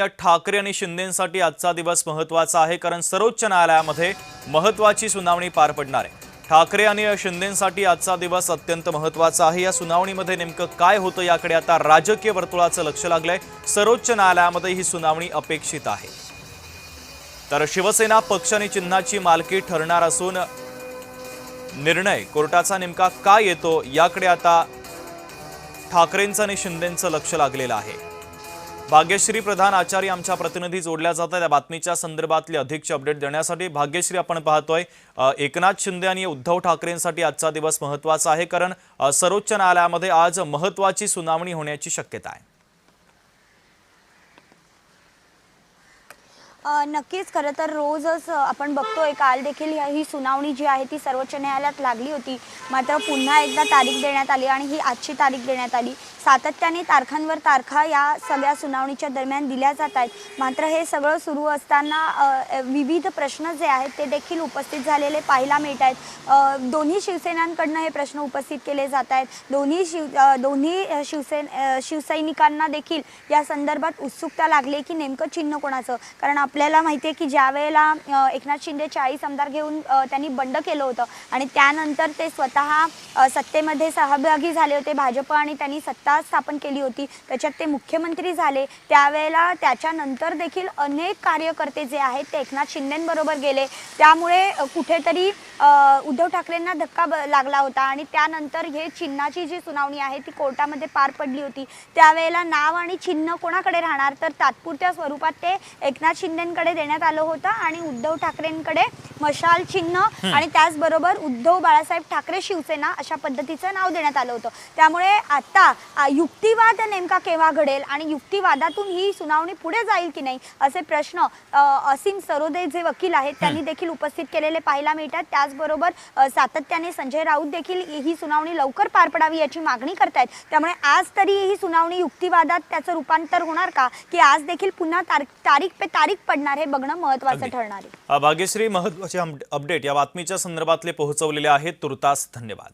ठाकरे आणि शिंदेंसाठी आजचा दिवस महत्त्वाचा आहे, कारण सर्वोच्च न्यायालयामध्ये महत्त्वाची सुनावणी पार पडणार आहे। ठाकरे आणि शिंदेंसाठी आजचा दिवस अत्यंत महत्त्वाचा आहे। या सुनावणीमध्ये नेमकं काय होतं याकडे आता राजकीय वर्तुळाचं लक्ष लागलंय। सर्वोच्च न्यायालयामध्ये ही सुनावणी अपेक्षित आहे। तर शिवसेना पक्ष आणि चिन्हाची मालकी ठरणार असून निर्णय कोर्टाचा नेमका काय येतो याकडे आता ठाकरेंचं आणि शिंदेंचं लक्ष लागलेलं आहे। भाग्यश्री प्रधान आचार्य आमच्या प्रतिनिधी जोडल्या जातात त्या बातमीच्या संदर्भातले अधिकचे अपडेट देण्यासाठी। भाग्यश्री, आपण पाहतोय एकनाथ शिंदे आणि उद्धव ठाकरेंसाठी आजचा दिवस महत्त्वाचा आहे, कारण सर्वोच्च न्यायालयामध्ये आज महत्त्वाची सुनावणी होण्याची शक्यता आहे। नक्कीच, खरं तर रोजच आपण बघतोय, काल देखील ही सुनावणी जी आहे ती सर्वोच्च न्यायालयात लागली होती, मात्र पुन्हा एकदा तारीख देण्यात आली आणि ही आजची तारीख देण्यात आली। सातत्याने तारखांवर तारखा या सगळ्या सुनावणीच्या दरम्यान दिल्या जात आहेत। मात्र हे सगळं सुरू असताना विविध प्रश्न जे आहेत ते देखील उपस्थित झालेले पाहायला मिळत आहेत। दोन्ही शिवसेनांकडून हे प्रश्न उपस्थित केले जात आहेत। दोन्ही शिवसैनिकांना देखील या संदर्भात उत्सुकता लागली की नेमकं चिन्ह कोणाचं, कारण आपल्याला माहिती आहे की ज्या वेळेला एकनाथ शिंदे 40 आमदार घेऊन त्यांनी बंड केलं होतं आणि त्यानंतर ते स्वतः सत्तेमध्ये सहभागी झाले होते भाजप आणि त्यांनी सत्ता स्थापन केली होती, त्याच्यात ते मुख्यमंत्री झाले। त्यावेळेला त्याच्यानंतर देखील अनेक कार्यकर्ते जे आहेत ते एकनाथ शिंदेंबरोबर गेले, त्यामुळे कुठेतरी उद्धव ठाकरेंना धक्का लागला होता आणि त्यानंतर हे चिन्हाची जी सुनावणी आहे ती कोर्टामध्ये पार पडली होती। त्यावेळेला नाव आणि चिन्ह कोणाकडे राहणार, तर तात्पुरत्या स्वरूपात ते एकनाथ शिंदेंकडे देण्यात आलं होतं आणि उद्धव ठाकरेंकडे मशाल चिन्ह आणि त्याचबरोबर उद्धव बाळासाहेब ठाकरे शिवसेना अशा पद्धतीचं नाव देण्यात आलं होतं। त्यामुळे आता युक्तिवाद नेमका केव्हा घडेल आणि युक्तिवादातून ही सुनावणी पुढे जाईल की नाही असे प्रश्न असीम सरोदे जे वकील आहेत त्यांनी देखील उपस्थित केलेले पाहायला मिळतात। त्याचबरोबर सातत्याने संजय राऊत देखील ही सुनावणी लवकर पार पडावी याची मागणी करतायत। त्यामुळे आज तरी ही सुनावणी युक्तिवादात त्याचं रूपांतर होणार का, की आज देखील पुन्हा तारीख पे तारीख पडणार हे बघणं महत्त्वाचं ठरणार आहे। भाग्यश्री, महत्त्वाचे अपडेट या बातमीच्या संदर्भातले पोहोचवलेले आहेत। तुर्तास धन्यवाद।